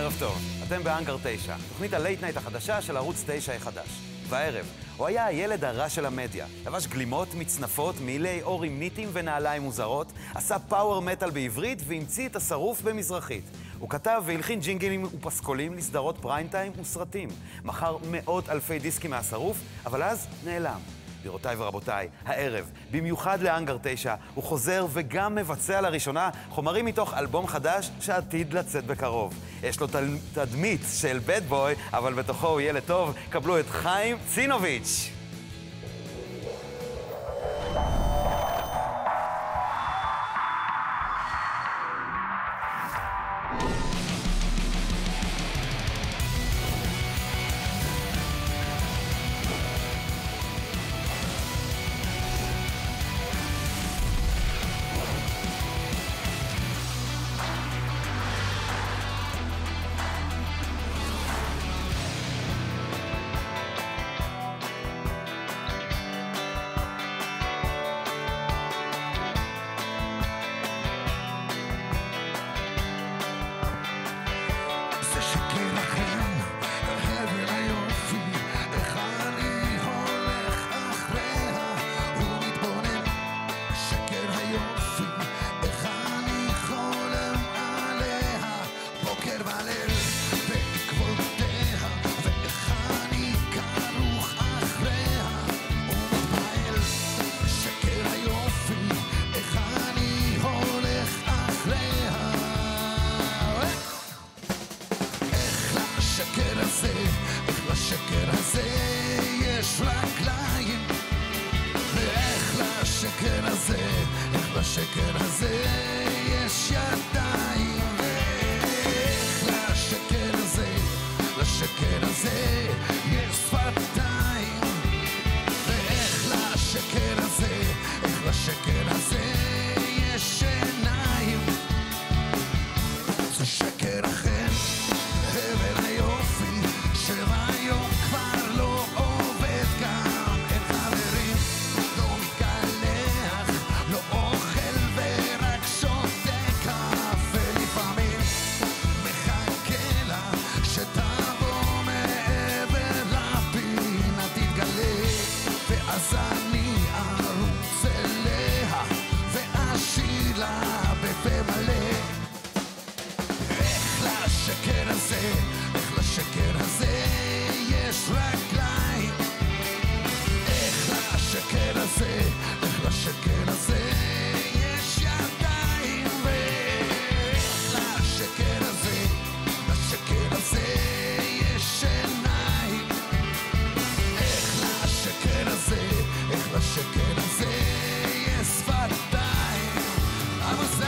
ערב טוב, אתם באנגר 9, תוכנית הלייט נייט החדשה של ערוץ 9 החדש. והערב, הוא היה הילד הרע של המדיה. לבש גלימות, מצנפות, מעילי אור עם ניטים ונעליים מוזרות, עשה פאוור מטל בעברית והמציא את השרוף במזרחית. הוא כתב והלחין ג'ינגלים ופסקולים לסדרות פריים טיים וסרטים. מכר מאות אלפי דיסקים מהשרוף, אבל אז נעלם. גבירותיי ורבותיי, הערב, במיוחד לאנגר 9, הוא חוזר וגם מבצע לראשונה חומרים מתוך אלבום חדש שעתיד לצאת בקרוב. יש לו תדמית של בד בוי, אבל בתוכו הוא ילד טוב. קבלו את חיים צינוביץ'. לשקר הזה יש ידיים, ואיך לשקר הזה יש שפתיים, ואיך לשקר הזה יש עיניים. זה שקר אחר, הבל היופי שהיום כבר לא עובד, גם אין חברים, לא מתקלח, לא אוכל ורק שותה קפה, לפעמים מחכה לה שתבוא מעבר לפינה תתגלה, ואז אני ארוץ אליה ואשיר לה בפה מלא. איך לשקר הזה יש רגליים, איך לשקר הזה יש ידיים, ואיך לשקר הזה יש עיניים, איך לשקר הזה יש שפתיים. אבל זה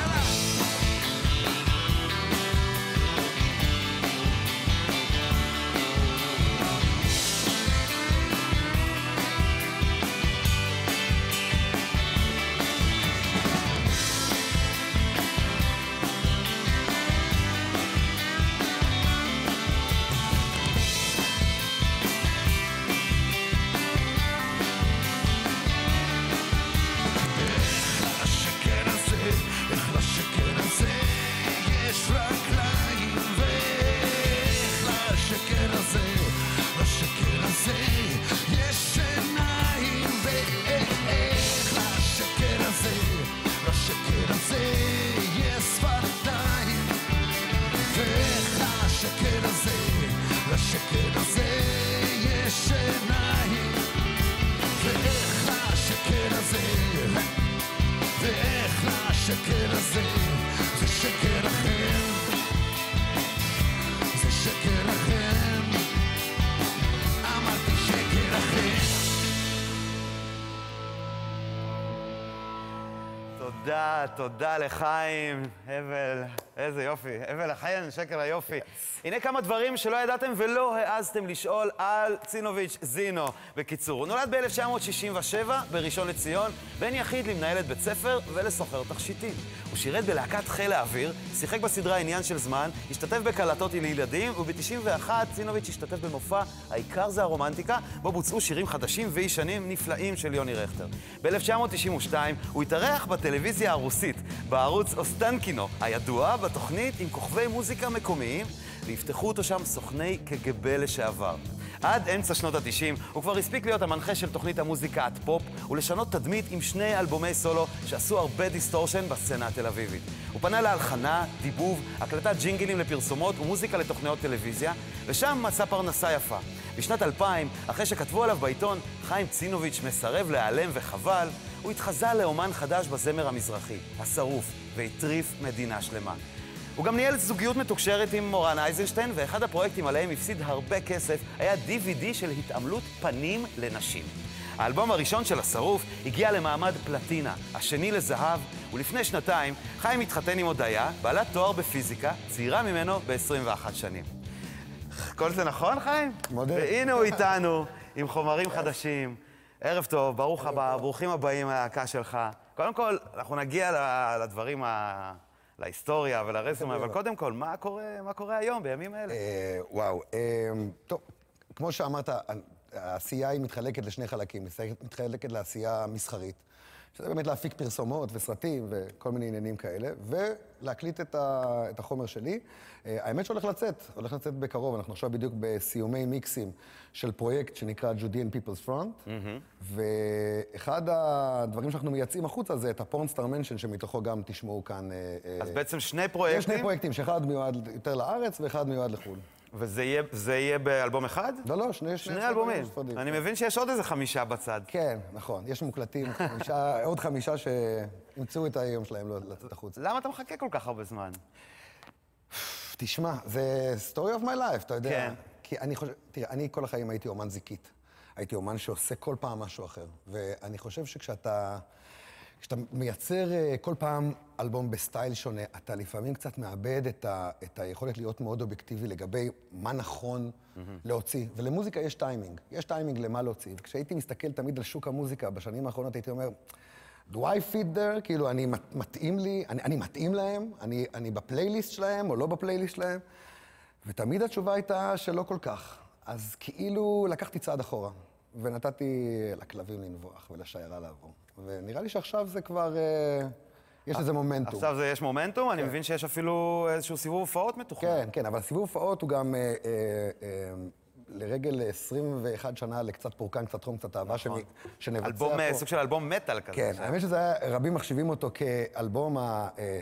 לה תודה לחיים, הבל, איזה יופי, הבל החיים, שקר היופי. הנה כמה דברים שלא ידעתם ולא העזתם לשאול על צינוביץ' זינו. בקיצור, הוא נולד ב-1967 בראשון לציון, בן יחיד למנהלת בית ספר ולסוחר תכשיטים. הוא שירת בלהקת חיל האוויר, שיחק בסדרה עניין של זמן, השתתף בקלטות לילדים, וב-91 צינוביץ' השתתף במופע העיקר זה הרומנטיקה, בו בוצעו שירים חדשים וישנים נפלאים של יוני רכטר. ב-1992 הוא התארח בטלוויזיה הרוסית, בערוץ אוסטנקינו, הידוע בתוכנית עם כוכבי מוזיקה מקומיים, ויפתחו אותו שם סוכני קג"ב לשעבר. עד אמצע שנות ה-90 הוא כבר הספיק להיות המנחה של תוכנית המוזיקה עד פופ, ולשנות תדמית עם 2 אלבומי סולו שעשו הרבה דיסטורשן בסצנה התל אביבית. הוא פנה להלחנה, דיבוב, הקלטת ג'ינגלים לפרסומות ומוזיקה לתוכניות טלוויזיה, ושם מצא פרנסה יפה. בשנת 2000, אחרי שכתבו עליו בעיתון, חיים צינוביץ' מסרב להיעלם וחבל, הוא התחזה לאומן חדש בזמר המזרחי, השרוף, והטריף מדינה שלמה. הוא גם ניהל זוגיות מתוקשרת עם מורן אייזנשטיין, ואחד הפרויקטים עליהם הפסיד הרבה כסף היה DVD של התעמלות פנים לנשים. האלבום הראשון של השרוף הגיע למעמד פלטינה, השני לזהב, ולפני שנתיים חיים התחתן עם הודיה, בעלת תואר בפיזיקה, צעירה ממנו ב-21 שנים. כל זה נכון, חיים? מודה. והנה הוא איתנו, עם חומרים חדשים. ערב טוב, ברוך הבא, ברוכים הבאים מהלהקה שלך. קודם כל, אנחנו נגיע לדברים, להיסטוריה ולרזומה, אבל קודם כל, מה קורה היום, בימים האלה? וואו, טוב, כמו שאמרת, העשייה היא מתחלקת לשני חלקים. מתחלקת לעשייה מסחרית, שזה באמת להפיק פרסומות וסרטים וכל מיני עניינים כאלה, ולהקליט את החומר שלי. האמת שהולך לצאת בקרוב. אנחנו עכשיו בדיוק בסיומי מיקסים של פרויקט שנקרא Judean People's Front, ואחד הדברים שאנחנו מייצאים החוצה זה את הפורנסטאר מנשן, שמתוכו גם תשמעו כאן. אז בעצם 2 פרויקטים? יש 2 פרויקטים, שאחד מיועד יותר לארץ ואחד מיועד לחו"ל. וזה יהיה באלבום אחד? לא, שני אלבומים. אני מבין שיש עוד איזה 5 בצד. כן, נכון. יש מוקלטים, עוד 5 שימצאו את היום שלהם לצאת החוצה. למה אתה מחכה כל כך הרבה זמן? תשמע, זה story of my life, אתה יודע. כן. כי אני חושב, תראה, אני כל החיים הייתי אומן זיקית. הייתי אומן שעושה כל פעם משהו אחר. ואני חושב שכשאתה מייצר כל פעם אלבום בסטייל שונה, אתה לפעמים קצת מאבד את היכולת להיות מאוד אובייקטיבי לגבי מה נכון להוציא. ולמוזיקה יש טיימינג. יש טיימינג למה להוציא. וכשהייתי מסתכל תמיד על שוק המוזיקה, בשנים האחרונות הייתי אומר, do I fit there? כאילו, אני מתאים להם? אני בפלייליסט שלהם או לא בפלייליסט שלהם? ותמיד התשובה הייתה שלא כל כך. אז כאילו לקחתי צעד אחורה, ונתתי לכלבים לנבוח ולשיירה לעבור. ונראה לי שעכשיו זה כבר, יש לזה מומנטום. עכשיו יש מומנטום? אני מבין שיש אפילו איזשהו סיבוב הופעות מתוכנן. כן, אבל סיבוב הופעות הוא גם לרגל 21 שנה לקצת פורקן, קצת חום, קצת אהבה שנבצע פה. סוג של אלבום מטל כזה. כן, האמת שזה היה, רבים מחשיבים אותו כאלבום,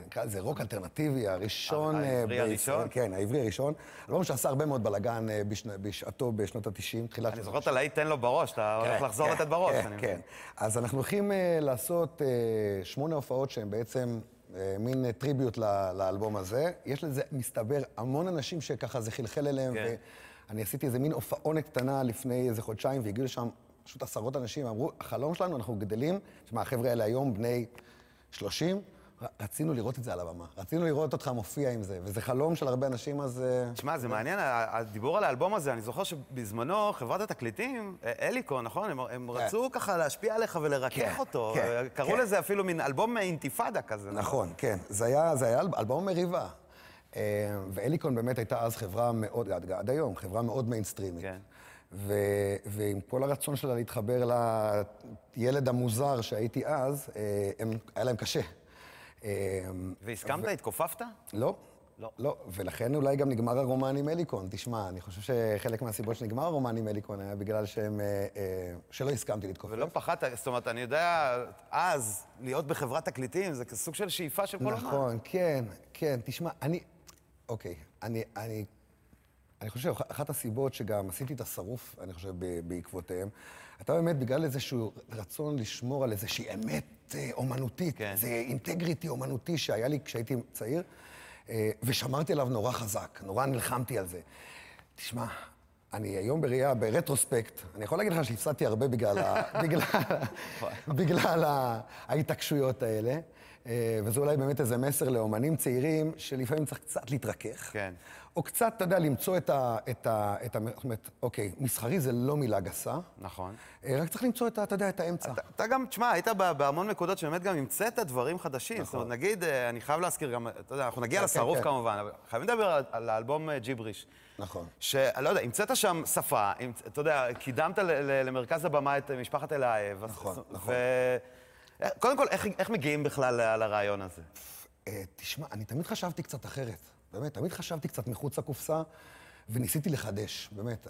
נקרא לזה רוק אלטרנטיבי, הראשון. העברי הראשון? כן, העברי הראשון. אלבום שעשה הרבה מאוד בלגן בשעתו, בשנות ה-90, אני זוכר את הלהיט תן לו בראש, אתה הולך לחזור לתת בראש. כן. אז אנחנו הולכים לעשות 8 הופעות שהן בעצם מין טריביוט לאלבום הזה. יש לזה, מסתבר, המון אנשים שככה זה חלחל אליהם, אני עשיתי איזה מין הופעונת קטנה לפני איזה חודשיים, והגיעו לשם פשוט 10 אנשים, אמרו, החלום שלנו, אנחנו גדלים, תשמע, החבר'ה האלה היום בני 30, רצינו לראות את זה על הבמה, רצינו לראות אותך מופיע עם זה, וזה חלום של הרבה אנשים, אז... תשמע, זה מעניין, הדיבור על האלבום הזה, אני זוכר שבזמנו חברת התקליטים, אליקון, נכון? הם רצו ככה להשפיע עליך ולרכך אותו, קראו לזה אפילו מין אלבום אינתיפאדה כזה. נכון, כן, זה היה אלבום מריבה. ואליקון באמת הייתה אז חברה מאוד, עד היום, חברה מאוד מיינסטרימית. כן. ועם כל הרצון שלה להתחבר לילד המוזר שהייתי אז, היה להם קשה. והסכמת? התכופפת? לא. לא, ולכן אולי גם נגמר הרומן עם אליקון. תשמע, אני חושב שחלק מהסיבות שנגמר הרומן עם אליקון היה בגלל שלא הסכמתי להתכופף. ולא פחדת, זאת אומרת, אני יודע, אז להיות בחברת תקליטים זה כסוג של שאיפה של כל הזמן. נכון, כן, תשמע, אוקיי, אני חושב שאחת הסיבות שגם עשיתי את השרוף, אני חושב, בעקבותיהם, אתה באמת בגלל איזשהו רצון לשמור על איזושהי אמת אומנותית, זה אינטגריטי אומנותי שהיה לי כשהייתי צעיר, ושמרתי עליו נורא חזק, נורא נלחמתי על זה. תשמע, אני היום ברטרוספקט, אני יכול להגיד לך שהפסדתי הרבה בגלל ההתעקשויות האלה, וזה אולי באמת איזה מסר לאומנים צעירים, שלפעמים צריך קצת להתרכך. כן. או קצת, אתה יודע, למצוא זאת אומרת, אוקיי, מסחרי זה לא מילה גסה. נכון. רק צריך למצוא אתה יודע, את האמצע. אתה גם, תשמע, היית בהמון נקודות שבאמת גם המצאת דברים חדשים. זאת אומרת, נגיד, אני חייב להזכיר גם, אתה יודע, אנחנו נגיע לשרוף כמובן, אבל חייבים לדבר על האלבום ג'יבריש. נכון. שלא יודע, המצאת שם שפה, אתה יודע, קידמת למרכז הבמה את משפחת אלייב. נכון. קודם כל, איך מגיעים בכלל לרעיון הזה? תשמע, אני תמיד חשבתי קצת אחרת. באמת, תמיד חשבתי קצת מחוץ לקופסה, וניסיתי לחדש. באמת,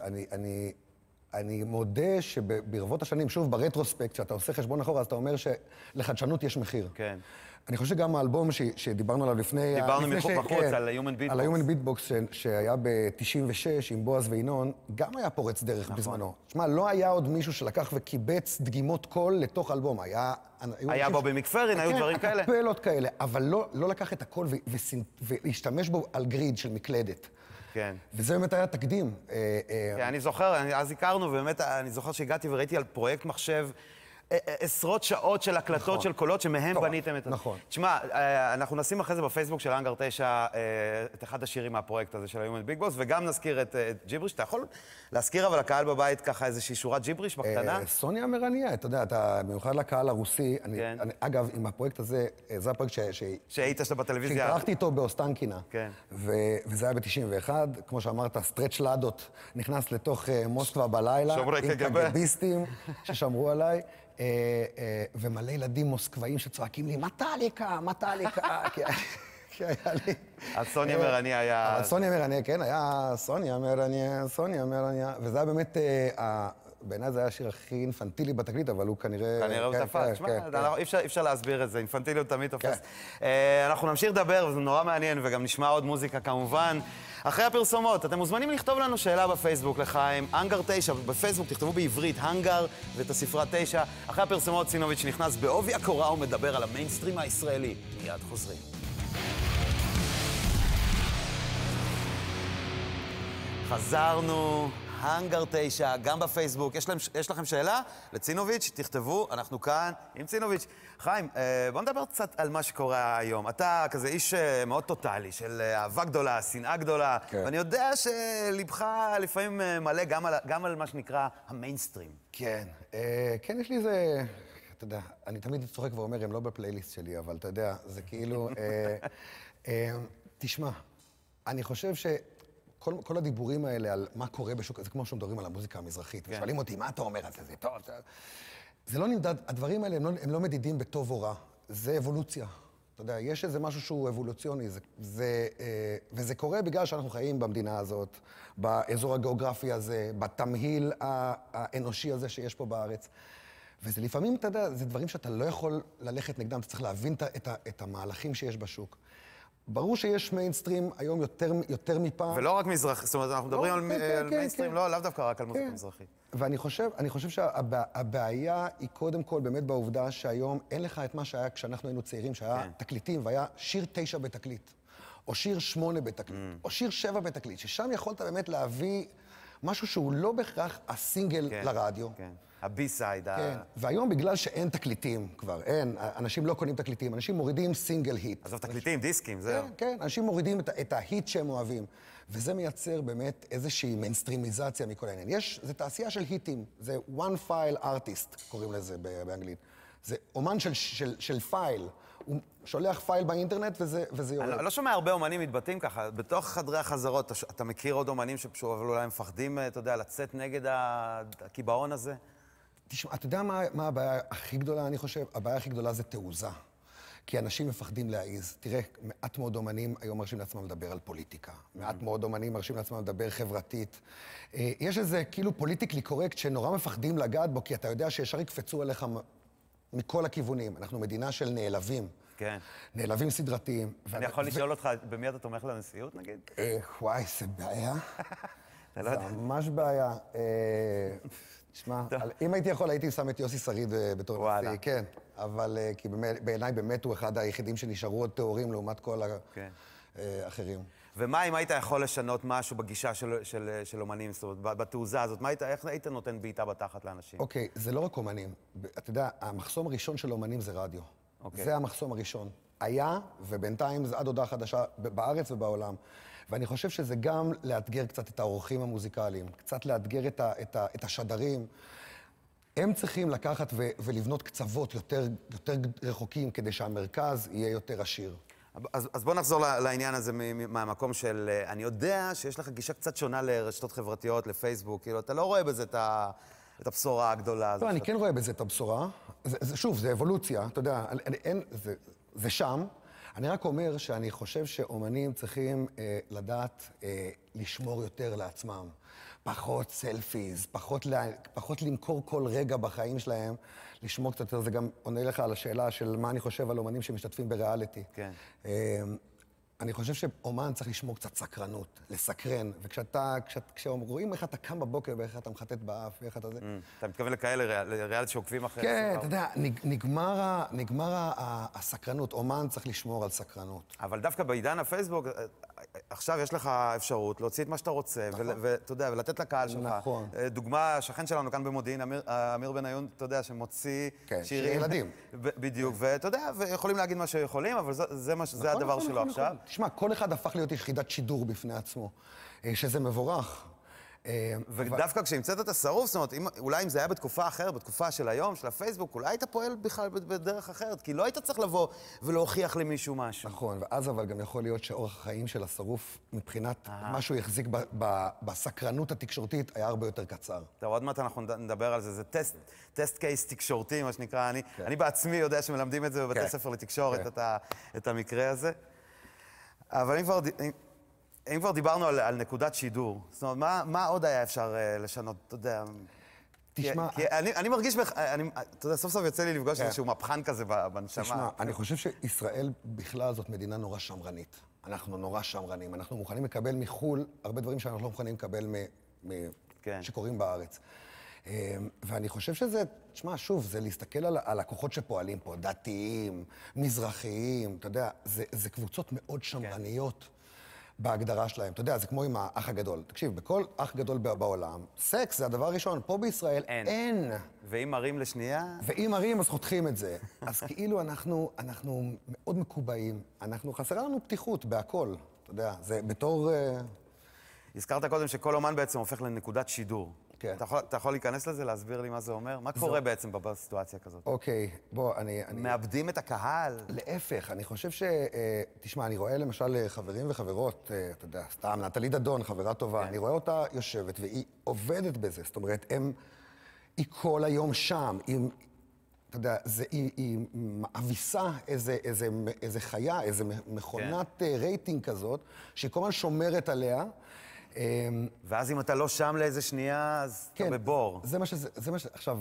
אני מודה שברבות השנים, שוב, ברטרוספקט, שאתה עושה חשבון אחורה, אז אתה אומר שלחדשנות יש מחיר. כן. אני חושב שגם האלבום שדיברנו עליו לפני... דיברנו בחוץ על Human Beatbox. על ה-Human Beatbox שהיה ב-96 עם בועז וינון, גם היה פורץ דרך בזמנו. תשמע, לא היה עוד מישהו שלקח וקיבץ דגימות קול לתוך אלבום. היה בו במקפרין, היו דברים כאלה. קפלות כאלה, אבל לא לקח את הקול ולהשתמש בו על גריד של מקלדת. כן. וזה באמת היה תקדים. כן, אני זוכר, אז הכרנו, ובאמת, אני זוכר שהגעתי וראיתי על פרויקט מחשב, עשרות שעות של הקלטות של קולות שמהם בניתם את... נכון. תשמע, אנחנו נשים אחרי זה בפייסבוק של האנגר 9 את אחד השירים מהפרויקט הזה של ה-Human Beatbox, וגם נזכיר את ג'יבריש. אתה יכול להזכיר אבל לקהל בבית ככה איזושהי שורת ג'יבריש בקטנה? סוניה מרניה, אתה יודע, במיוחד לקהל הרוסי, אגב, עם הפרויקט הזה, זה הפרויקט שהיית שאתה בטלוויזיה. שהתארחתי איתו באוסטנקינה. כן. וזה היה ב-91, כמו שאמרת, סטרץ' לאדות נכנס לתוך מוסקבה בלילה. שומרי עם קגביסטים ששמרו עליי. ומלא ילדים מוסקבאים שצועקים לי, מטאליקה, מטאליקה, כי היה לי... אז סוניה מרניה היה... אבל סוניה מרניה, כן, היה סוניה מרניה, וזה היה באמת, בעיניי זה היה השיר הכי אינפנטילי בתקליט, אבל הוא כנראה... כנראה הוא תפס, תשמע, אי אפשר להסביר את זה, אינפנטיליות תמיד תופס. אנחנו נמשיך לדבר, וזה נורא מעניין, וגם נשמע עוד מוזיקה כמובן. אחרי הפרסומות, אתם מוזמנים לכתוב לנו שאלה בפייסבוק לחיים, האנגר 9, בפייסבוק תכתבו בעברית, האנגר ואת הספרה 9. אחרי הפרסומות, סינוביץ' נכנס בעובי הקורה ומדבר על המיינסטרים הישראלי. מיד חוזרים. חזרנו, האנגר 9, גם בפייסבוק. יש לכם שאלה? לצינוביץ', תכתבו, אנחנו כאן עם צינוביץ'. חיים, בוא נדבר קצת על מה שקורה היום. אתה כזה איש מאוד טוטלי, של אהבה גדולה, שנאה גדולה, כן. ואני יודע שלבך לפעמים מלא גם על מה שנקרא המיינסטרים. כן, כן, יש לי איזה... אתה יודע, אני תמיד צוחק ואומר, הם לא בפלייליסט שלי, אבל אתה יודע, זה כאילו... תשמע, אני חושב ש... כל הדיבורים האלה על מה קורה בשוק, זה כמו שמדברים על המוזיקה המזרחית. כן. ושואלים אותי, מה אתה אומר על זה? זה טוב. זה לא נמדד, הדברים האלה הם לא מדידים בטוב או רע. זה אבולוציה. אתה יודע, יש איזה משהו שהוא אבולוציוני, וזה קורה בגלל שאנחנו חיים במדינה הזאת, באזור הגיאוגרפי הזה, בתמהיל האנושי הזה שיש פה בארץ. וזה לפעמים, אתה יודע, זה דברים שאתה לא יכול ללכת נגדם, אתה צריך להבין את המהלכים שיש בשוק. ברור שיש מיינסטרים היום יותר מפעם. ולא רק מזרחי, זאת אומרת, אנחנו מדברים על מיינסטרים, לאו דווקא רק על מוזיקה מזרחית. ואני חושב שהבעיה היא קודם כל באמת בעובדה שהיום אין לך את מה שהיה כשאנחנו היינו צעירים, שהיה תקליטים, והיה שיר 9 בתקליט, או שיר 8 בתקליט, או שיר 7 בתקליט, ששם יכולת באמת להביא משהו שהוא לא בהכרח הסינגל לרדיו. הבי-סייד. כן, והיום בגלל שאין תקליטים כבר, אין, אנשים לא קונים תקליטים, אנשים מורידים סינגל היט. עזוב, תקליטים, דיסקים, זהו. כן, אנשים מורידים את ההיט שהם אוהבים, וזה מייצר באמת איזושהי מיינסטרימיזציה מכל העניין. זה תעשייה של היטים, זה one file artist, קוראים לזה באנגלית. זה אומן של פייל. הוא שולח פייל באינטרנט וזה יורד. אני לא שומע הרבה אומנים מתבטאים ככה. בתוך חדרי החזרות, אתה מכיר עוד אומנים אבל אולי מפחדים, אתה יודע, לצאת נגד הקיבעון הזה? תשמע, אתה יודע מה הבעיה הכי גדולה, אני חושב? הבעיה הכי גדולה זה תעוזה. כי אנשים מפחדים להעיז. תראה, מעט מאוד אומנים היום מרשים לעצמם לדבר על פוליטיקה. מעט מאוד אומנים מרשים לעצמם לדבר חברתית. יש איזה כאילו פוליטיקלי קורקט שנורא מפחדים לגעת בו, כי אתה יודע שישר יקפצו עליך מכל הכיוונים. אנחנו מדינה של נעלבים. כן. נעלבים סדרתיים. אני יכול לשאול אותך, במי אתה תומך לנשיאות, נגיד? וואי, זה בעיה. זה ממש בעיה. תשמע, אם הייתי יכול, הייתי שם את יוסי שריד בתור נשיא, כן. אבל כי בעיניי באמת הוא אחד היחידים שנשארו עוד טהורים לעומת כל האחרים. ומה אם היית יכול לשנות משהו בגישה של אומנים, זאת אומרת, בתעוזה הזאת, איך היית נותן בעיטה בתחת לאנשים? אוקיי, זה לא רק אומנים. אתה יודע, המחסום הראשון של אומנים זה רדיו. זה המחסום הראשון. היה, ובינתיים זה עד הודעה חדשה בארץ ובעולם. ואני חושב שזה גם לאתגר קצת את האורחים המוזיקליים, קצת לאתגר את השדרים. הם צריכים לקחת ולבנות קצוות יותר רחוקים כדי שהמרכז יהיה יותר עשיר. אז בוא נחזור לעניין הזה מהמקום של... אני יודע שיש לך גישה קצת שונה לרשתות חברתיות, לפייסבוק, כאילו, אתה לא רואה בזה את הבשורה הגדולה הזאת. לא, אני כן רואה בזה את הבשורה. שוב, זה אבולוציה, אתה יודע, זה שם, אני רק אומר שאני חושב שאומנים צריכים לדעת לשמור יותר לעצמם. פחות סלפיז, פחות למכור כל רגע בחיים שלהם, לשמור קצת יותר. זה גם עונה לך על השאלה של מה אני חושב על אומנים שמשתתפים בריאליטי. כן. אני חושב שאומן צריך לשמור קצת סקרנות, לסקרן, וכשרואים איך אתה קם בבוקר ואיך אתה מחטט באף ואיך אתה זה... אתה מתכוון לכאלה ריאליטי שעוקבים אחרי... כן, אתה יודע, נגמר הסקרנות, אומן צריך לשמור על סקרנות. אבל דווקא בעידן הפייסבוק, עכשיו יש לך אפשרות להוציא את מה שאתה רוצה, ואתה יודע, ולתת לקהל שלך. נכון. דוגמה, שכן שלנו כאן במודיעין, אמיר בניון, אתה יודע, שמוציא כן, שירים. ילדים. בדיוק, ואתה יודע, ויכולים להגיד מה שיכולים, אבל זה הדבר שלו עכשיו. תשמע, כל אחד הפך להיות יחידת שידור בפני עצמו, שזה מבורך. ודווקא כשהמצאת את השרוף, זאת אומרת, אולי אם זה היה בתקופה אחרת, בתקופה של היום, של הפייסבוק, אולי היית פועל בכלל בדרך אחרת, כי לא היית צריך לבוא ולהוכיח למישהו משהו. נכון, ואז אבל גם יכול להיות שאורח החיים של השרוף, מבחינת מה שהוא יחזיק בסקרנות התקשורתית, היה הרבה יותר קצר. טוב, עוד מעט אנחנו נדבר על זה, זה טסט קייס תקשורתי, מה שנקרא, אני בעצמי יודע שמלמדים את זה בבתי ספר לתקשורת, את המקרה הזה. אבל אם כבר דיברנו על נקודת שידור, זאת אומרת, מה עוד היה אפשר לשנות, אתה יודע? תשמע... כי אני מרגיש, אתה יודע, סוף סוף יוצא לי לפגוש איזשהו מבחן כזה בנשמה. תשמע, אני חושב שישראל בכלל זאת מדינה נורא שמרנית. אנחנו נורא שמרנים, אנחנו מוכנים לקבל מחול הרבה דברים שאנחנו לא מוכנים לקבל שקורים בארץ. ואני חושב שזה, תשמע, שוב, זה להסתכל על הכוחות שפועלים פה, דתיים, מזרחיים, אתה יודע, זה קבוצות מאוד שמרניות. בהגדרה שלהם. אתה יודע, זה כמו עם האח הגדול. תקשיב, בכל אח גדול בעולם, סקס זה הדבר הראשון. פה בישראל אין. ואם מרים לשנייה? ואם מרים, אז חותכים את זה. אז כאילו אנחנו מאוד מקובעים. חסרה לנו פתיחות בהכל. אתה יודע, זה בתור... הזכרת קודם שכל אומן בעצם הופך לנקודת שידור. כן. אתה יכול להיכנס לזה, להסביר לי מה זה אומר? מה קורה בעצם בסיטואציה כזאת? אוקיי, בוא, מאבדים את הקהל? להפך, אני חושב תשמע, אני רואה למשל חברים וחברות, אתה יודע, סתם, נטלי דדון, חברה טובה, אני רואה אותה יושבת והיא עובדת בזה, זאת אומרת, היא כל היום שם, אתה יודע, היא מאביסה איזה חיה, איזה מכונת רייטינג כזאת, שהיא כל הזמן שומרת עליה, ואז אם אתה לא שם לאיזה שנייה, אז אתה בבור. זה מה ש... עכשיו,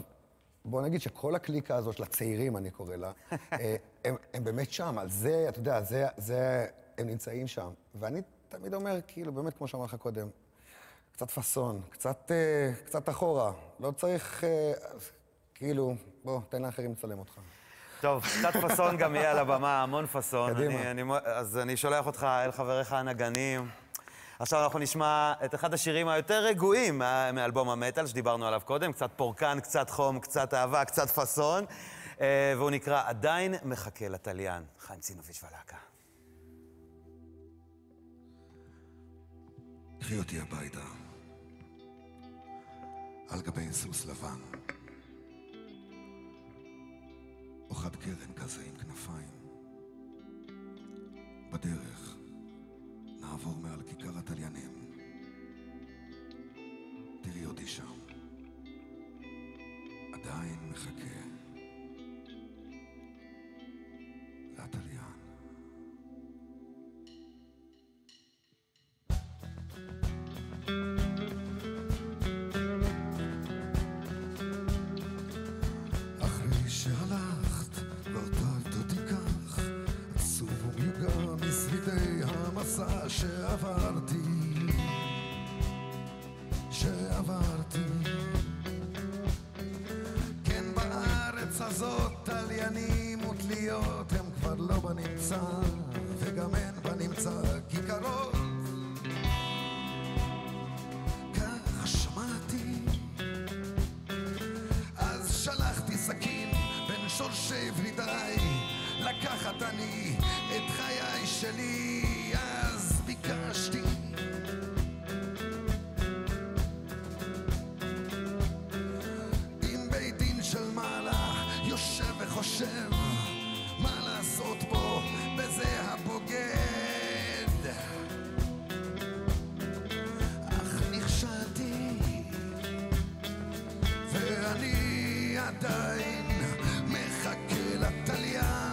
בוא נגיד שכל הקליקה הזאת של הצעירים, אני קורא לה, הם באמת שם, על זה, אתה יודע, הם נמצאים שם. ואני תמיד אומר, כאילו, באמת, כמו שאמר לך קודם, קצת פסון, קצת אחורה. לא צריך, כאילו, בוא, תן לאחרים לצלם אותך. טוב, קצת פסון גם יהיה על הבמה, המון פסון. קדימה. אז אני שולח אותך אל חבריך הנגנים. עכשיו אנחנו נשמע את אחד השירים היותר רגועים מאלבום המטל שדיברנו עליו קודם, קצת פורקן, קצת חום, קצת אהבה, קצת פסון, והוא נקרא עדיין מחכה לתליין. חיים צינוביץ' ולהקה. קחי אותי הביתה, על גבי סוס לבן, או חד קרן כזה עם כנפיים. בדרך נעבור מעל כיכר התליינים. תראי אותי שם, עדיין מחכה לתליין. אחרי שהלכת והותרת אותי כך עצוב ומיוגע משרידי המסע שעברתי כן, בארץ הזאת תליינים ותליות הם כבר לא בנמצא וגם אין בנמצא כיכרות, כך שמעתי. אז שלחתי סכין בין שורשי ורידיי לקחת אני את חיי שלי. אז ביקשתי עם בית דין של מעלה יושב וחושב מה לעשות פה בזה הבוגד, אך נכשלתי ואני עדיין מחכה לתליין.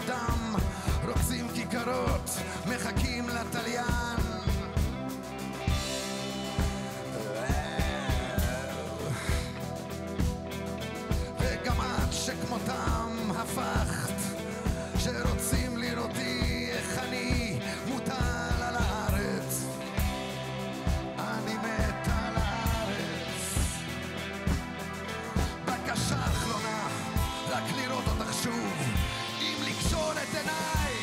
שכמותם רוצים כיכרות, מחכים לתליין. וגם את שכמותם הפכת, שרוצים לראותי איך אני מוטל על הארץ. אני מת על הארץ. בקשה אחרונה, רק לראות אותך שוב. אם לקשור את עיניי,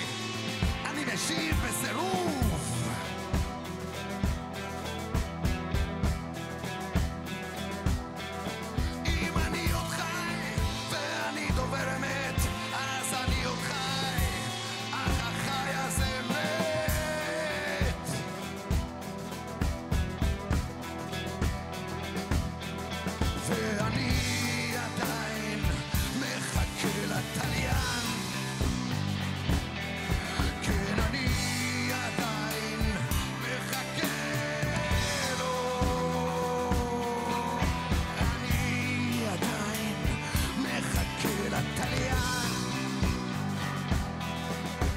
אני משיב בסירוב. אם אני עוד חי ואני דובר אמת, אז אני עוד חי, אך החי הזה מת. ואני עדיין מחכה לתליין. כן, אני עדיין מחכה לו. אני עדיין מחכה לתליין.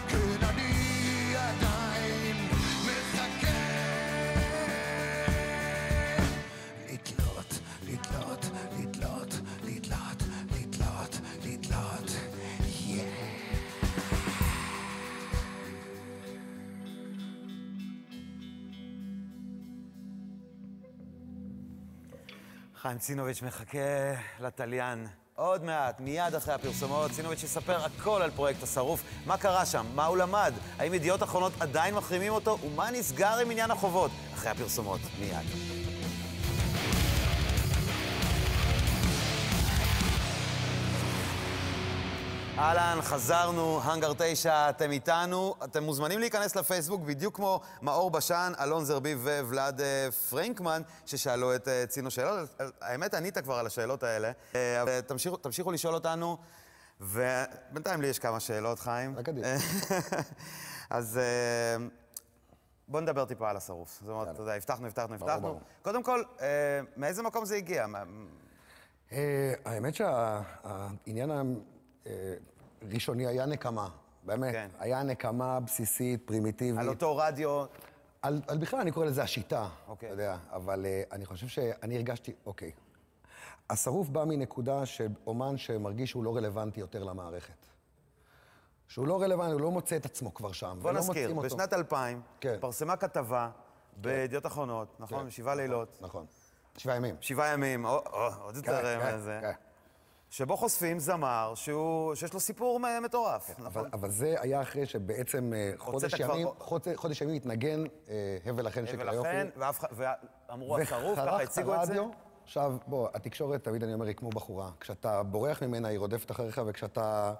כן, אני עדיין מחכה לתלות, לתלות, לתלות, לתלות, לתלות, לתלות. חיים צינוביץ' מחכה לתליין. עוד מעט, מיד אחרי הפרסומות, צינוביץ' יספר הכל על פרויקט השרוף, מה קרה שם, מה הוא למד, האם ידיעות אחרונות עדיין מחרימים אותו, ומה נסגר עם עניין החובות. אחרי הפרסומות, מיד. אהלן, חזרנו, הנגר 9, אתם איתנו. אתם מוזמנים להיכנס לפייסבוק, בדיוק כמו מאור בשן, אלון זרביב וולד פרנקמן, ששאלו את צינו שאלות. האמת, ענית כבר על השאלות האלה. אבל תמשיכו לשאול אותנו, ובינתיים לי יש כמה שאלות, חיים. רק עדיף. אז בוא נדבר טיפה על השרוף. זאת אומרת, אתה יודע, הבטחנו. קודם כל, מאיזה מקום זה הגיע? האמת שהעניין ראשוני היה נקמה, באמת. כן. היה נקמה בסיסית, פרימיטיבית. על אותו רדיו. על בכלל אני קורא לזה השיטה, אוקיי. אתה יודע, אבל אני חושב שאני הרגשתי, אוקיי. השרוף בא מנקודה שאומן שמרגיש שהוא לא רלוונטי יותר למערכת. שהוא לא רלוונטי, הוא לא מוצא את עצמו כבר שם. בוא נזכיר, בשנת 2000 כן. פרסמה כתבה בידיעות אחרונות, נכון? כן. 7 לילות. נכון. 7 ימים. 7 ימים, עוד יותר מזה. כן. שבו חושפים זמר שיש לו סיפור מטורף, נכון? אבל זה היה אחרי שבעצם חודש ימים התנגן הבל החן של הבל החן, ואמרו השרוף, ככה הציגו את זה. עכשיו, בוא, התקשורת, תמיד אני אומר, היא כמו בחורה. כשאתה בורח ממנה, היא רודפת אחריך, וכשאתה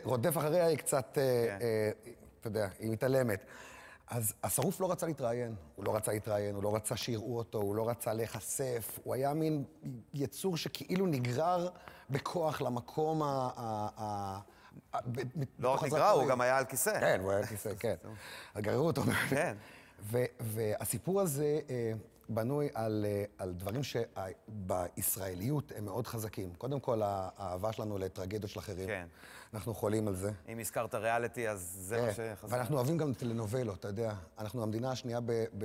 רודף אחריה, היא קצת, אתה יודע, היא מתעלמת. אז השרוף לא רצה להתראיין, הוא לא רצה שיראו אותו, הוא לא רצה להיחשף, הוא היה מין יצור שכאילו נגרר בכוח למקום לא רק נגרר, הוא גם היה על כיסא. כן, הוא היה על כיסא, כן. גררו אותו. כן. והסיפור הזה בנוי על דברים שבישראליות הם מאוד חזקים. קודם כל, האהבה שלנו לטרגדיות של אחרים. כן. אנחנו חולים על זה. אם הזכרת ריאליטי, אז זה מה שחזק. ואנחנו אוהבים גם טלנובלות, אתה יודע. אנחנו המדינה השנייה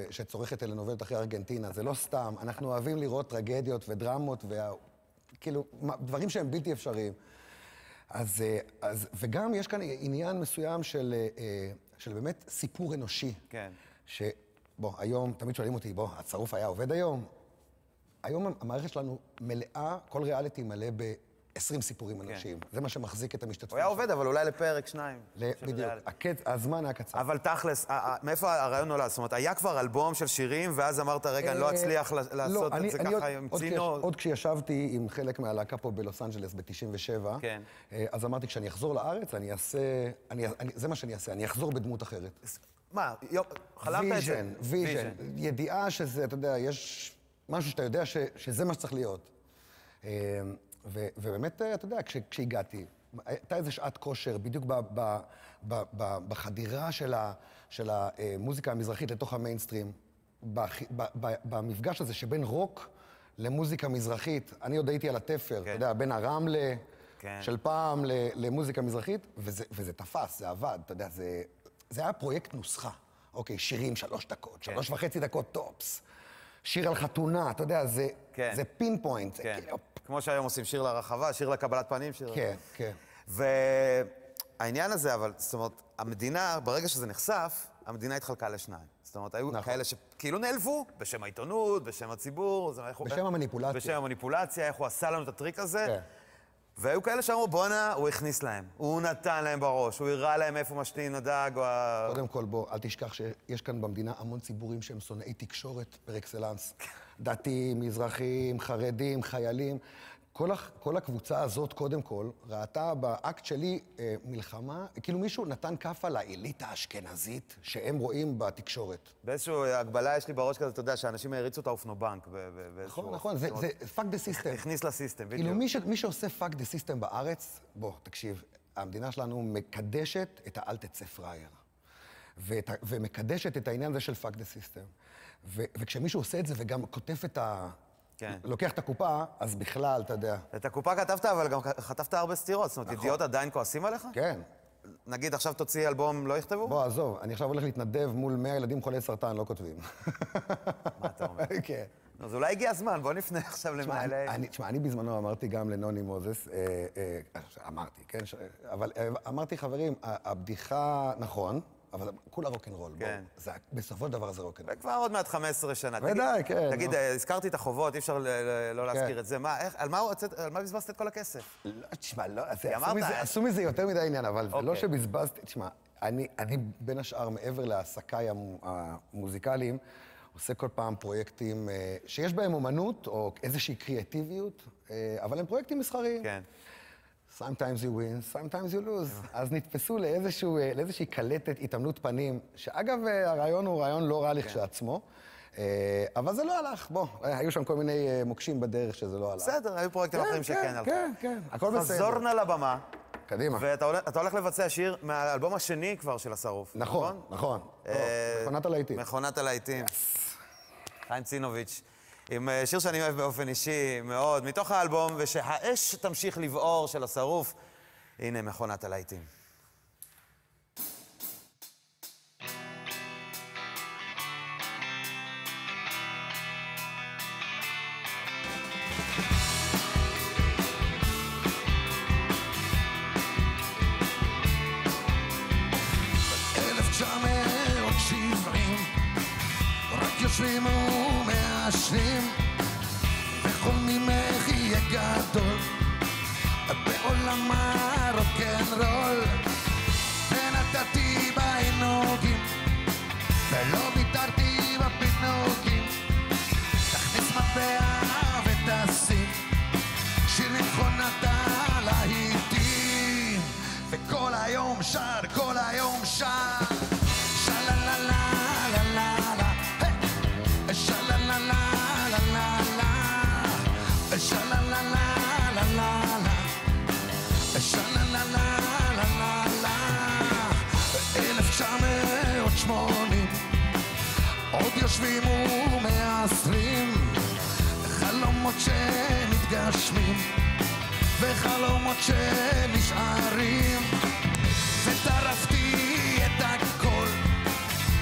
שצורכת טלנובלות אחרי ארגנטינה. זה לא סתם. אנחנו אוהבים לראות טרגדיות ודרמות, כאילו, דברים שהם בלתי אפשריים. וגם יש כאן עניין מסוים של באמת סיפור אנושי. כן. בוא, היום, תמיד שואלים אותי, בוא, השרוף היה עובד היום? היום המערכת שלנו מלאה, כל ריאליטי מלא ב-20 סיפורים אנושיים. זה מה שמחזיק את המשתתפים. הוא היה עובד, אבל אולי לפרק 2. בדיוק. הזמן היה קצר. אבל תכלס, מאיפה הרעיון נולד? זאת אומרת, היה כבר אלבום של שירים, ואז אמרת, רגע, אני לא אצליח לעשות את זה ככה עם צינו. עוד כשישבתי עם חלק מהלהקה פה בלוס אנג'לס ב-97, אז אמרתי, כשאני אחזור לארץ, זה מה שאני אעשה, אני אחזור בדמות אחרת. מה? חלמת את זה? ויז'ן. ידיעה שזה, אתה יודע, יש משהו שאתה יודע שזה מה שצריך להיות. ובאמת, אתה יודע, כשהגעתי, הייתה איזו שעת כושר, בדיוק בחדירה של המוזיקה המזרחית לתוך המיינסטרים, במפגש הזה שבין רוק למוזיקה מזרחית, אני עוד הייתי על התפר, אתה יודע, בין הרמלה, כן. של פעם למוזיקה מזרחית, וזה תפס, זה עבד, אתה יודע, זה היה פרויקט נוסחה. אוקיי, שירים 3 דקות, 3.5 דקות טופס. שיר על חתונה, אתה יודע, זה פין פוינט. כן, כמו שהיום עושים שיר לרחבה, שיר לקבלת פנים, שיר... כן, כן. והעניין הזה, אבל, זאת אומרת, המדינה, ברגע שזה נחשף, המדינה התחלקה לשניים. זאת אומרת, היו כאלה שכאילו נעלבו, בשם העיתונות, בשם הציבור. בשם המניפולציה. בשם המניפולציה, איך הוא עשה לנו את הטריק הזה. כן. והיו כאלה שאמרו, בואנה, הוא הכניס להם. הוא נתן להם בראש, הוא הראה להם איפה משתין הדג או קודם כל, בוא, אל תשכח שיש כאן במדינה המון ציבורים שהם שונאי תקשורת פר אקסלנס. דתיים, מזרחים, חרדים, חיילים. כל הקבוצה הזאת, קודם כל, ראתה באקט שלי מלחמה, כאילו מישהו נתן כף על האליטה האשכנזית שהם רואים בתקשורת. באיזושהי הגבלה יש לי בראש כזה, אתה יודע, שאנשים הריצו את האופנובנק. נכון, זה fuck the system. הכניס לסיסטם, בדיוק. כאילו מי שעושה fuck the system בארץ, בוא, תקשיב, המדינה שלנו מקדשת את האל תצא פראייר. ומקדשת את העניין הזה של fuck the system. וכשמישהו עושה את זה וגם כותב את לוקח את הקופה, אז בכלל, אתה יודע. את הקופה כתבת, אבל גם חטפת הרבה סתירות. זאת אומרת, ידיעות עדיין כועסים עליך? כן. נגיד, עכשיו תוציא אלבום, לא יכתבו? בוא, עזוב, אני עכשיו הולך להתנדב מול 100 ילדים חולי סרטן, לא כותבים. מה אתה אומר? כן. אז אולי הגיע הזמן, בוא נפנה עכשיו למעלה. תשמע, אני בזמנו אמרתי גם לנוני מוזס, אמרתי, כן? אבל אמרתי, חברים, הבדיחה, נכון, אבל כולה רוק'נ'רול, בואו. בסופו של דבר זה רוק'נ'רול. וכבר עוד מעט 15 שנה. ודאי, כן. תגיד, הזכרתי את החובות, אי אפשר לא להזכיר את זה. על מה בזבזת את כל הכסף? לא, תשמע, עשו מזה יותר מדי עניין, אבל זה לא שבזבזתי, תשמע, אני בין השאר, מעבר לעסקיי המוזיקליים, עושה כל פעם פרויקטים שיש בהם אומנות או איזושהי קריאטיביות, אבל הם פרויקטים מסחריים. כן. Sometimes you win, sometimes you lose. אז נתפסו לאיזושהי קלטת התאמנות פנים, שאגב, הרעיון הוא רעיון לא רע לכשעצמו, אבל זה לא הלך. בוא, היו שם כל מיני מוקשים בדרך שזה לא הלך. בסדר, היו פרויקטים אחרים שכן הלכו. כן, הכל בסדר. חזורנה לבמה. קדימה. ואתה הולך לבצע שיר מהאלבום השני כבר של השרוף. נכון. מכונת הלהיטים. מכונת הלהיטים. חיים צינוביץ'. עם שיר שאני אוהב באופן אישי מאוד, מתוך האלבום, ושהאש תמשיך לבעור של השרוף. הנה מכונת הלהיטים. יושבים ומעשנים וחולמים איך יהיה גדול בעולם הרוק'נ'רול ונתתי בעינוגים ולא ויתרתי בפינוקים תכניס מטבע ותשים שיר מכונת הלהיטים וכל היום שר, כל היום שר שלללה עוד יושבים ומעשרים חלומות שמתגשמים וחלומות שנשארים וטרפתי את הכל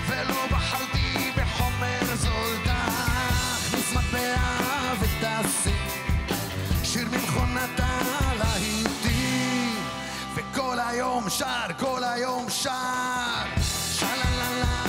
ולא בחרתי בחומר זול תכניס מטבע ותשים שיר ממכונת הלהיטים וכל היום שר, כל היום שר שלללה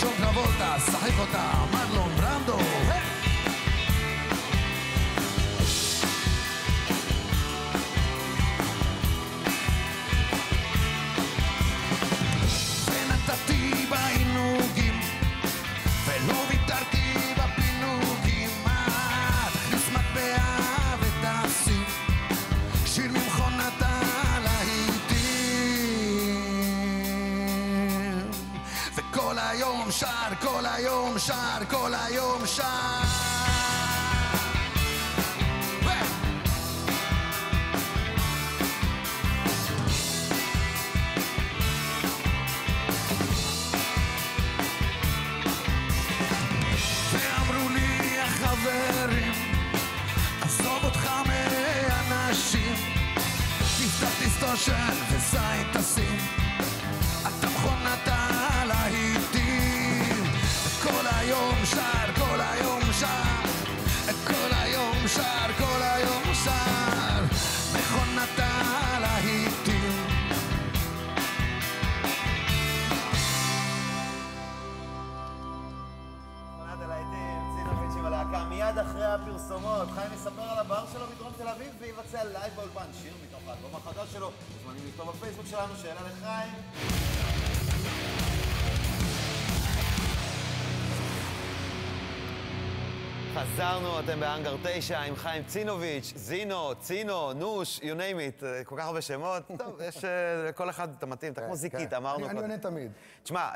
ג'ון טרבולטה, שחק אותה, מרלון ברנדו ונתתי בעינוגים ולא ויתרתי בפינוקים תכניס מטבע ותשים שיר ממכונת הלהיטים היום שר, כל היום שר, כל היום שר. ואמרו לי החברים, עזוב אותך מאנשים, תפתח תסתושן וזין תשים, אתה מכונת הלהיטים. כל היום שר, כל היום שר, כל היום שר, כל היום שר, מכונת הלהיטים. מכונת הלהיטים, צינוביץ' עם הלהקה. מיד אחרי הפרסומות, חיים יספר על הבר שלו בדרום תל אביב ויבצע לייב באולפן שיר מתוך האלבום החדש שלו. מוזמנים לכתוב בפייסבוק שלנו שאלה לחיים. חזרנו, אתם בהאנגר 9 עם חיים צינוביץ', זינו, צינו, נוש, you name it, כל כך הרבה שמות. טוב, יש לכל אחד אתה מתאים, אתה כמו זיקית, אמרנו. אני עונה תמיד. תשמע,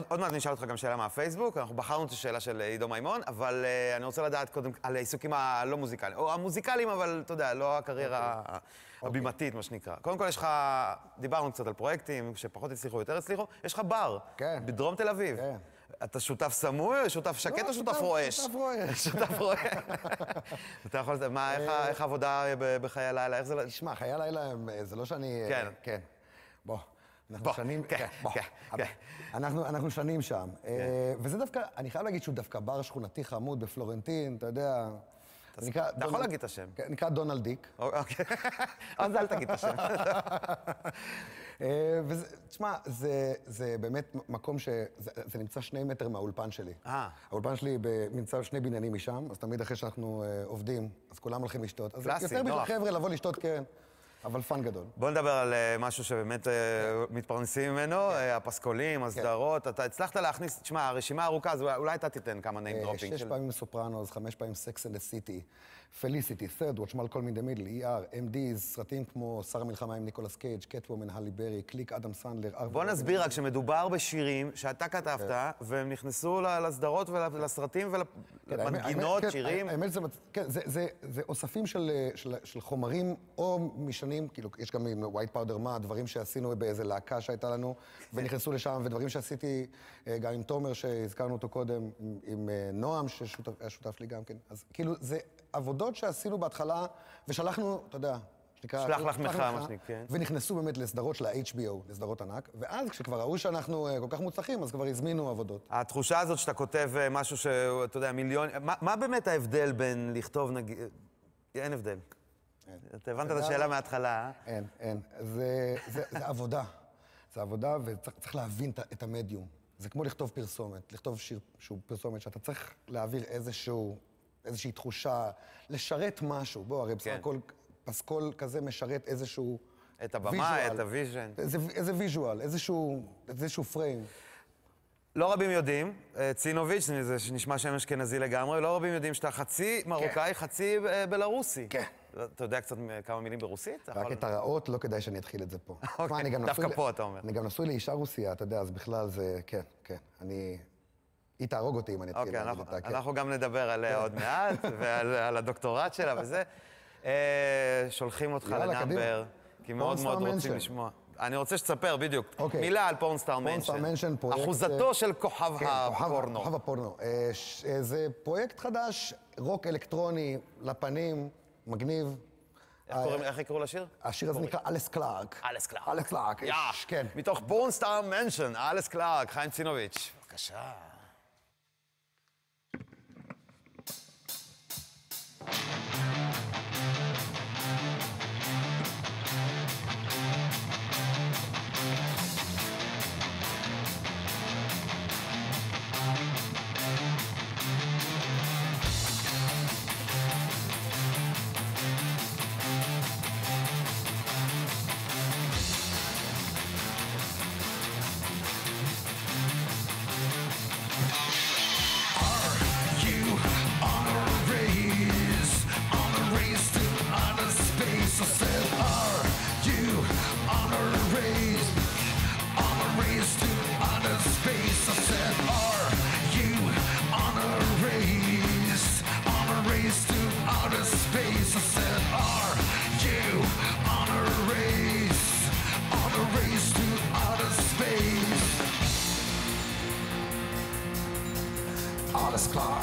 עוד מעט נשאל אותך גם שאלה מהפייסבוק, אנחנו בחרנו את השאלה של עידו מימון, אבל אני רוצה לדעת קודם על העיסוקים הלא מוזיקליים, או המוזיקליים, אבל אתה יודע, לא הקריירה הבימתית, מה שנקרא. קודם כל יש לך, דיברנו קצת על פרויקטים שפחות הצליחו, יותר הצליחו, יש לך בר, בדרום תל אביב. אתה שותף סמוי, שותף שקט או שותף רועש? שותף רועש. שותף רועש. אתה יכול לדעת, מה, איך העבודה בחיי הלילה? איך זה לא... תשמע, חיי הלילה זה לא שאני... כן. כן. בוא. אנחנו שנים... כן, כן. אנחנו שנים שם. וזה דווקא, אני חייב להגיד שהוא דווקא בר שכונתי חמוד בפלורנטין, אתה יודע... אתה יכול להגיד את השם. נקרא דונלד דיק. אוקיי. אז אל תגיד את השם. תשמע, זה באמת מקום זה נמצא 2 מטר מהאולפן שלי. האולפן שלי נמצא 2 בניינים משם, אז תמיד אחרי שאנחנו עובדים, אז כולם הולכים לשתות. קלאסי, יותר בשביל חבר'ה לבוא לשתות, כן, אבל פן גדול. בוא נדבר על משהו שבאמת מתפרנסים ממנו, הפסקולים, הסדרות. אתה הצלחת להכניס, תשמע, הרשימה ארוכה, אז אולי אתה תיתן כמה name dropping. 6 פעמים סופרנוס, 5 פעמים סקס אנד דה סיטי, פליסיטי, third watch, מלקולם אין דה מידל, ER, MDs, סרטים כמו שר המלחמה עם ניקולס קייג', קטוומן, הלי ברי, קליק, אדם סנדלר. בוא נסביר רק שמדובר בשירים שאתה כתבת, והם נכנסו לסדרות ולסרטים ולמנגינות, שירים. האמת, זה אוספים של חומרים או משנים, כאילו, יש גם עם ווייט פאודר מה, דברים שעשינו באיזה להקה שהייתה לנו, ונכנסו לשם, ודברים שעשיתי גם עם תומר, שהזכרנו אותו קודם, עם נועם, שהיה שותף לי גם כן. אז כאילו, זה עבודות שעשינו בהתחלה, ושלחנו, אתה יודע, שלח לחמך, מה שנקרא, כן. ונכנסו באמת לסדרות של ה-HBO, לסדרות ענק, ואז כשכבר ראו שאנחנו כל כך מוצלחים, אז כבר הזמינו עבודות. התחושה הזאת שאתה כותב משהו שאתה יודע, מיליון... מה באמת ההבדל בין לכתוב, נגיד... אין הבדל. אתה הבנת את השאלה מההתחלה, אה? אין. זה עבודה. זה עבודה, וצריך להבין את המדיום. זה כמו לכתוב פרסומת, לכתוב שיר שהוא פרסומת, שאתה צריך להעביר איזושהי תחושה, לשרת משהו. בוא, הרי בסך הכל פסקול כזה משרת איזשהו... את הבמה, את הוויז'ן. איזה ויז'ואל, איזשהו פריים. לא רבים יודעים, צינוביץ', זה נשמע שם אשכנזי לגמרי, לא רבים יודעים שאתה חצי מרוקאי, חצי בלרוסי. כן. אתה יודע קצת כמה מילים ברוסית? רק את הרעות, לא כדאי שאני אתחיל את זה פה. דווקא פה, אתה אומר. אני גם נשוי לאישה רוסיה, אתה יודע, אז בכלל זה... כן, כן. היא תהרוג אותי אם אני אתחיל להגיד אותה. אוקיי, אנחנו גם נדבר עליה עוד מעט, ועל הדוקטורט שלה וזה. שולחים אותך לנאמבר, כי מאוד מאוד רוצים לשמוע. אני רוצה שתספר בדיוק, מילה על פורנסטאר מנשן. אחוזתו של כוכב הפורנו. כוכב הפורנו. זה פרויקט חדש, רוק אלקטרוני, לפנים, מגניב. איך יקראו לשיר? השיר הזה נקרא אלס קלארק. אלס קלארק. אלס קלארק, כן. מתוך פורנסטאר מנשן, אלס קלארק, חיים צינוביץ'. בבקשה. alles klar.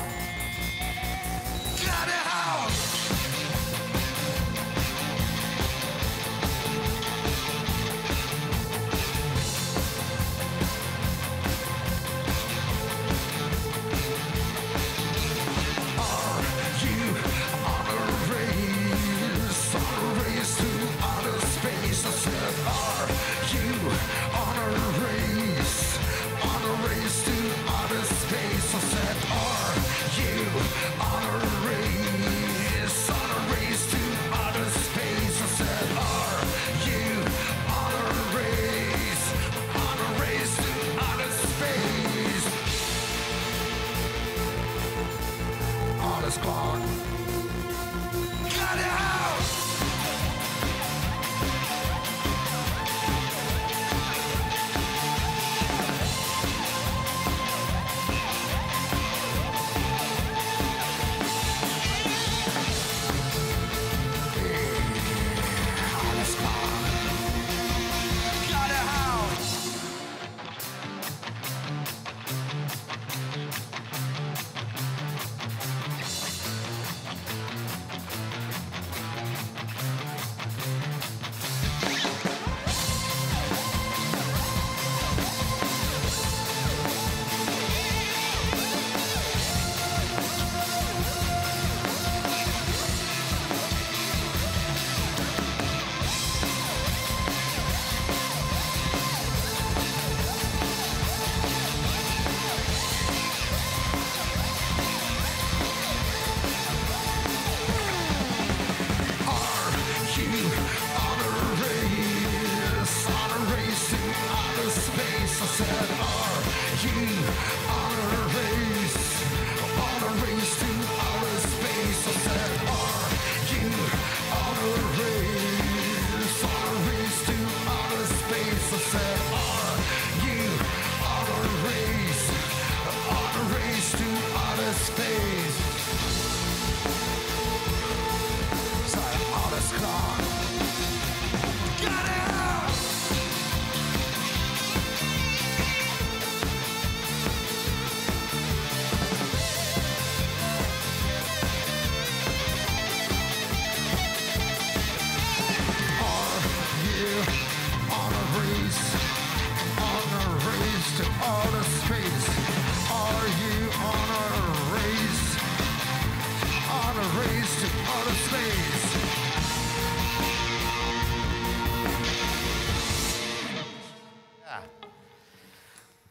Geradeaus! Alles klar. Geradeaus! Alles klar. Geradeaus! Alles klar. Geradeaus!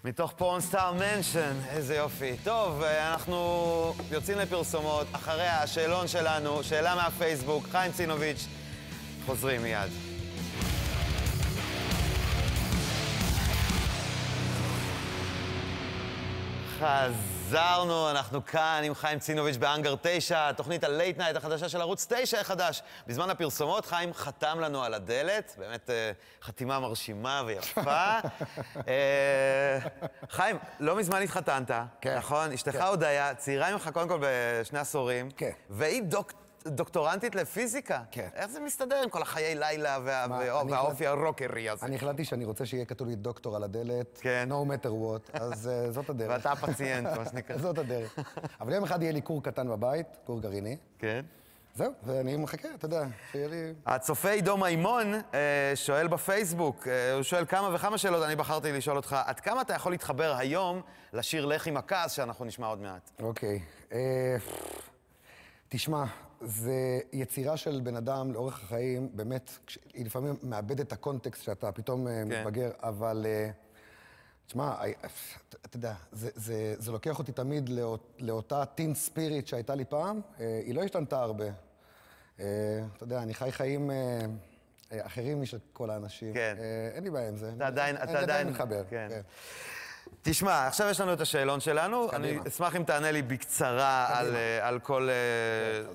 מתוך פורנסטאר מנשן, איזה יופי. טוב, אנחנו יוצאים לפרסומות, אחרי השאלון שלנו, שאלה מהפייסבוק, חיים צינוביץ', חוזרים מיד. חזרנו, אנחנו כאן עם חיים צינוביץ' באנגר 9, תוכנית הלייט נייט החדשה של ערוץ 9 החדש. בזמן הפרסומות חיים חתם לנו על הדלת, באמת חתימה מרשימה ויפה. חיים, לא מזמן התחתנת, נכון? אשתך הודיה, צעירה ממך קודם כל בשני עשורים, והיא דוקטורנטית לפיזיקה. כן. איך זה מסתדר עם כל החיי לילה והאופי הרוקרי הזה? אני החלטתי שאני רוצה שיהיה כתוב לי דוקטור על הדלת, no matter what, אז זאת הדרך. ואתה הפציינט, מה שנקרא. זאת הדרך. אבל יום אחד יהיה לי קור קטן בבית, קור גרעיני. כן. זהו, ואני מחכה, אתה יודע, שיהיה לי... הצופה עידו מימון שואל בפייסבוק, הוא שואל כמה וכמה שאלות, אני בחרתי לשאול אותך, עד כמה אתה יכול להתחבר היום לשיר לך עם הכעס שאנחנו נשמע עוד מעט? אוקיי. תשמע, זה יצירה של בן אדם לאורך החיים, באמת, היא לפעמים מאבדת את הקונטקסט שאתה פתאום מתבגר, אבל... תשמע, אתה יודע, זה לוקח אותי תמיד לאותה טין ספיריט שהייתה לי פעם, היא לא השתנתה הרבה. אתה יודע, אני חי חיים אחרים משל כל האנשים. כן. אין לי בעיה עם זה. אתה עדיין מתחבר. כן. תשמע, עכשיו יש לנו את השאלון שלנו. אני אשמח אם תענה לי בקצרה על כל...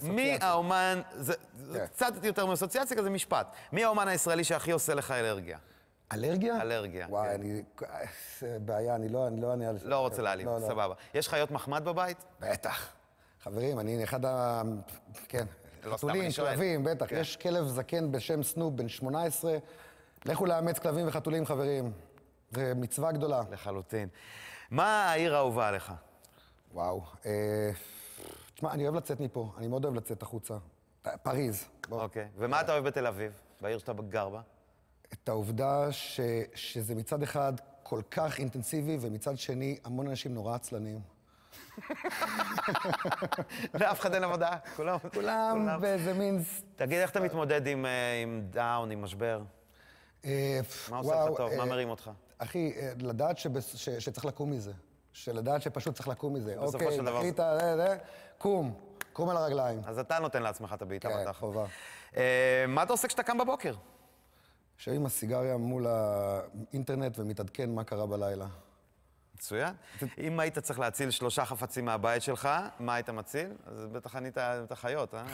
מי האומן... זה קצת יותר מאסוציאציה, זה משפט. מי האומן הישראלי שהכי עושה לך אלרגיה? אלרגיה? אלרגיה, כן. וואי, אני... בעיה, אני לא אענה על זה. לא רוצה להעלים, סבבה. יש חיות מחמד בבית? בטח. חברים, אני אחד ה... כן. חתולים, כלבים, בטח. יש כלב זקן בשם סנופ, בן 18. לכו לאמץ כלבים וחתולים, חברים. זה מצווה גדולה. לחלוטין. מה העיר האהובה עליך? וואו. תשמע, אני אוהב לצאת מפה, אני מאוד אוהב לצאת החוצה. פריז. אוקיי. ומה אתה אוהב בתל אביב, בעיר שאתה גר בה? את העובדה שזה מצד אחד כל כך אינטנסיבי, ומצד שני המון אנשים נורא עצלנים. לאף אחד אין עבודה, כולם באיזה מין... תגיד, איך אתה מתמודד עם דאון, עם משבר? מה עושה לך טוב? מה מרים אותך? אחי, לדעת שצריך לקום מזה. שלדעת שפשוט צריך לקום מזה. בסופו של דבר... אוקיי, קום על הרגליים. אז אתה נותן לעצמך את הבעיטה בתחת. כן, חובה. מה אתה עושה כשאתה קם בבוקר? יושב עם הסיגריה מול האינטרנט ומתעדכן מה קרה בלילה. מצוין. אם היית צריך להציל 3 חפצים מהבית שלך, מה היית מציל? אז בטח ענית את החיות, אה?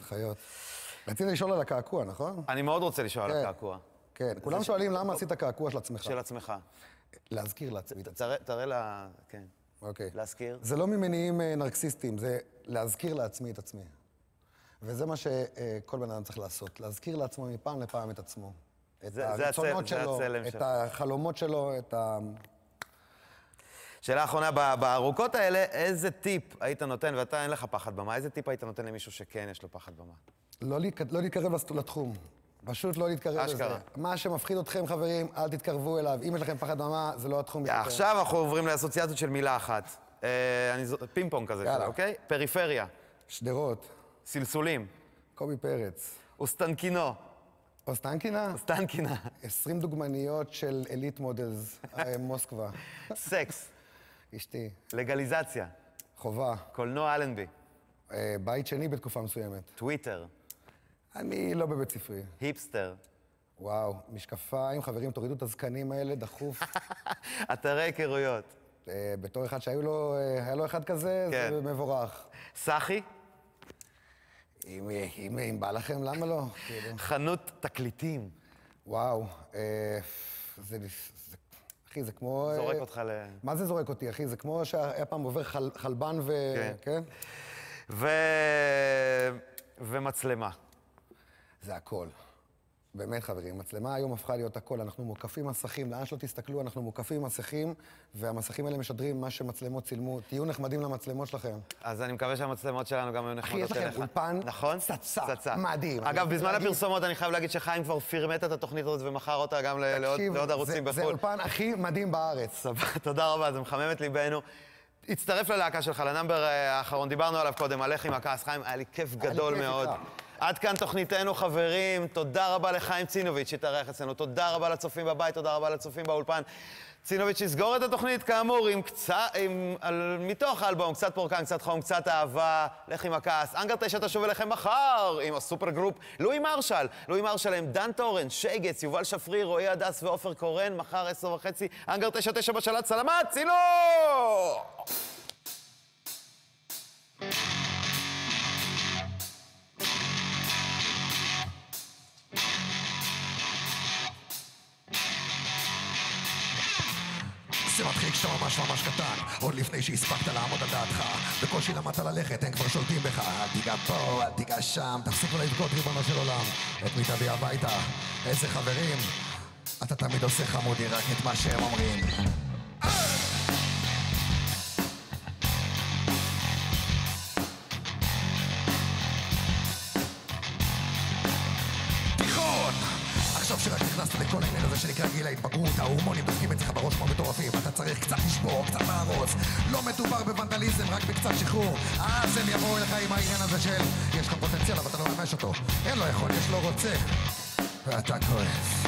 חיות. רציתי לשאול על הקעקוע, נכון? אני מאוד רוצה לשאול על הקעקוע. כן, כולם שואלים למה עשית קעקוע של עצמך. של עצמך. להזכיר לעצמי. תראה לה... כן. אוקיי. להזכיר. זה לא ממניעים נרקסיסטיים, זה להזכיר לעצמי את עצמי. וזה מה שכל בן אדם צריך לעשות, להזכיר לעצמו מפעם לפעם את עצמו. את הרצונות שלו, את החלומות שלו, את ה... שאלה אחרונה, בארוכות האלה, איזה טיפ היית נותן, ואתה אין לך פחד במה, איזה טיפ היית נותן למישהו שכן יש לו פחד במה? לא להתקרב לתחום. פשוט לא להתקרב לזה. אשכרה. מה שמפחיד אתכם, חברים, אל תתקרבו אליו. אם יש לכם פחד במה, זה לא התחום. עכשיו אנחנו עוברים לאסוציאציות של מילה אחת. פינג פונג כזה, אוקיי? פריפריה. שדרות. סלסולים. קובי פרץ. אוסטנקינו. אוסטנקינה? אוסטנקינה. 20 דוגמניות של אליט מודלס, מוסקבה. סקס. אשתי. לגליזציה. חובה. קולנוע אלנבי. בית שני בתקופה מסוימת. טוויטר. אני לא בבית ספרי. היפסטר. וואו, משקפיים, חברים, תורידו את הזקנים האלה, דחוף. אתרי היכרויות. בתור אחד שהיה לו אחד כזה, זה מבורך. סחי. אם בא לכם, למה לא? חנות תקליטים. וואו, אחי, זה כמו... זורק אותך ל... מה זה זורק אותי, אחי? זה כמו שהיה פעם עובר חלבן ו... כן. ומצלמה. זה הכל. באמת, חברים, מצלמה היום הפכה להיות הכל. אנחנו מוקפים מסכים, לאן שלא תסתכלו, אנחנו מוקפים מסכים, והמסכים האלה משדרים מה שמצלמות צילמו. תהיו נחמדים למצלמות שלכם. אז אני מקווה שהמצלמות שלנו גם היו נחמדות אליך. אחי, יש לכם אולפן פצצה. מדהים. אגב, בזמן הפרסומות אני חייב להגיד שחיים כבר פירמט את התוכנית הזאת ומכר אותה גם לעוד ערוצים בחו"ל. זה אולפן הכי מדהים בארץ. תודה רבה, זה מחמם את ליבנו. הצטרף ללהקה שלך, לנאמבר האחרון, דיברנו עליו קודם, הלך עם הכעס. חיים, היה לי כיף גדול מאוד. עד כאן תוכניתנו, חברים. תודה רבה לחיים צינוביץ' שהתארח אצלנו. תודה רבה לצופים בבית, תודה רבה לצופים באולפן. צינוביץ' יסגור את התוכנית, כאמור, מתוך האלבום, קצת פורקן, קצת חום, קצת אהבה, לך עם הכעס. אנגר 9 תשוב אליכם מחר עם הסופר גרופ לואי מרשל עם דן טורן, שייגץ, יובל שפריר, רועי הדס ועופר קורן, מחר 10:30, אנגר 9 בשלט, סלמת, צילו! זה מתחיל כשאתה ממש קטן, עוד לפני שהספקת לעמוד על דעתך. בקושי למדת ללכת, הם כבר שולטים בך. אל תיגע פה, אל תיגע שם, תפסיק לא לבכות ריבונו של עולם. את מי תביא הביתה? איזה חברים? אתה תמיד עושה חמודי רק את מה שהם אומרים. עכשיו שרק נכנסת לכל העניין הזה שנקרא גיל ההתבגרות, ההורמונים דופקים אצלך בראש כמו מטורפים, אתה צריך קצת לשבור, קצת להרוס. לא מדובר בוונדליזם, רק בקצת שחרור. אז הם יבואו אליך עם העניין הזה של יש לך פוטנציאל אבל אתה לא ממש אותו. אין לו יכול, יש לו רוצה. ואתה כועס.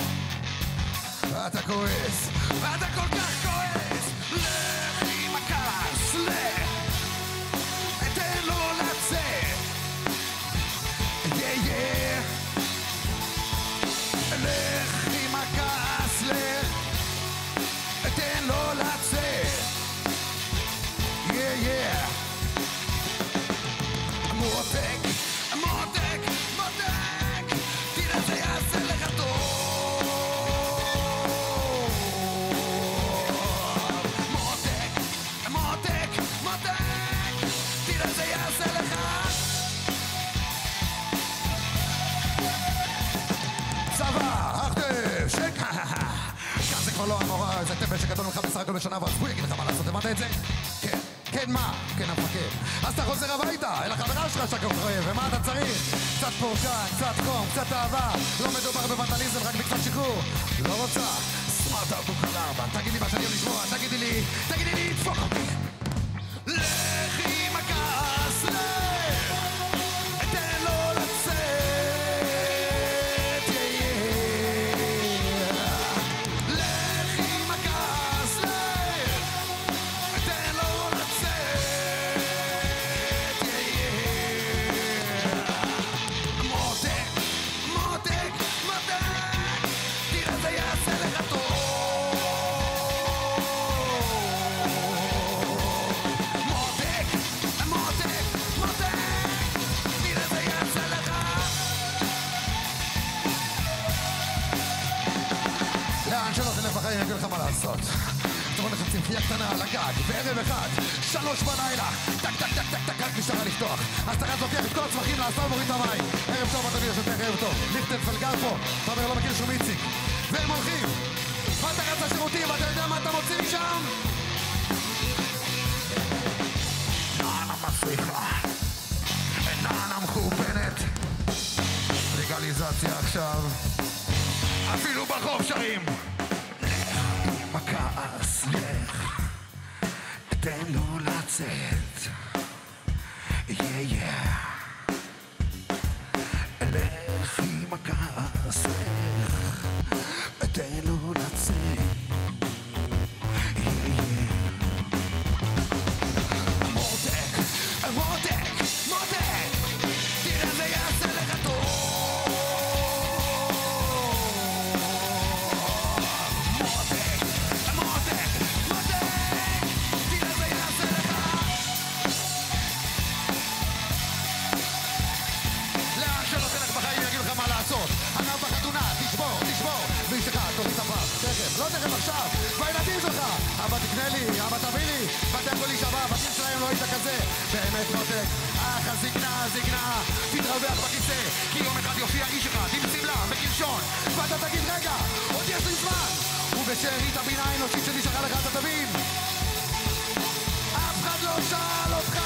ואתה כועס. ואתה כל כך כועס. לך עם הכעס, לך. תן לו לצאת. לך עם הכעס, לך, תן לו לצאת. מותק, מותק, מותק, תראה זה יעשה לך טוב. מותק, מותק, מותק, תראה זה יעשה לך. צבא, כאן זה כבר לא המורה, זה טפל שגדול ממך בסך הכל בשנה, ואז הוא יגיד לך מה לעשות, הבנת את זה? כן. כן מה? כן המפקד. אז אתה חוזר הביתה, אל החברה שלך שאתה אוהב, ומה אתה צריך? קצת פורקן, קצת חום, קצת אהבה. לא מדובר בוונדליזם, רק בקצת שחרור. לא רוצה? סמארט ארבע. תגיד לי מה שאני אוהב לשמוע, תגידי לי, תפוק אותי. לכי עם הכעס, תן לו לצאת. לכי עם הכעס, תן לו לצאת. מותק, תראה זה יעשה לך טוב. אני אגיד לך מה לעשות. תבוא לך צמחייה קטנה על הגג בערב אחד 3 בלילה טק רק משטרה לפתוח. אז אתה לוקח את כל הצמחים לאסור ומוריד את המים. ערב טוב אדוני השותף, ערב טוב. ליכטנפלד גר פה, אתה אומר לא מכיר שום איציק. והם הולכים ואתה רץ לשירותים ואתה יודע מה אתה מוציא משם? נענה מסריחה, נענה מחורפנת. לגליזציה עכשיו, אפילו ברחוב שרים. הכעס, לך, תן לו לצאת. לך עם הכעס, לך, תן לו לצאת. מותק, תראה זה יעשה לך טוב. לא תכף עכשיו, והילדים שלך אבא תקנה לי, אבא תביא לי, ואתה יכול להישבע, הבתים שלהם לא היית כזה. באמת מותק, אך הזקנה תתרווח בכיסא, כי יום אחד יופיע איש אחד עם סמלה וקלשון, ואתה תגיד רגע, עוד יש לי זמן. ובשארית הבינה האנושית שנשארה לך אתה תבין, אף אחד לא שאל אותך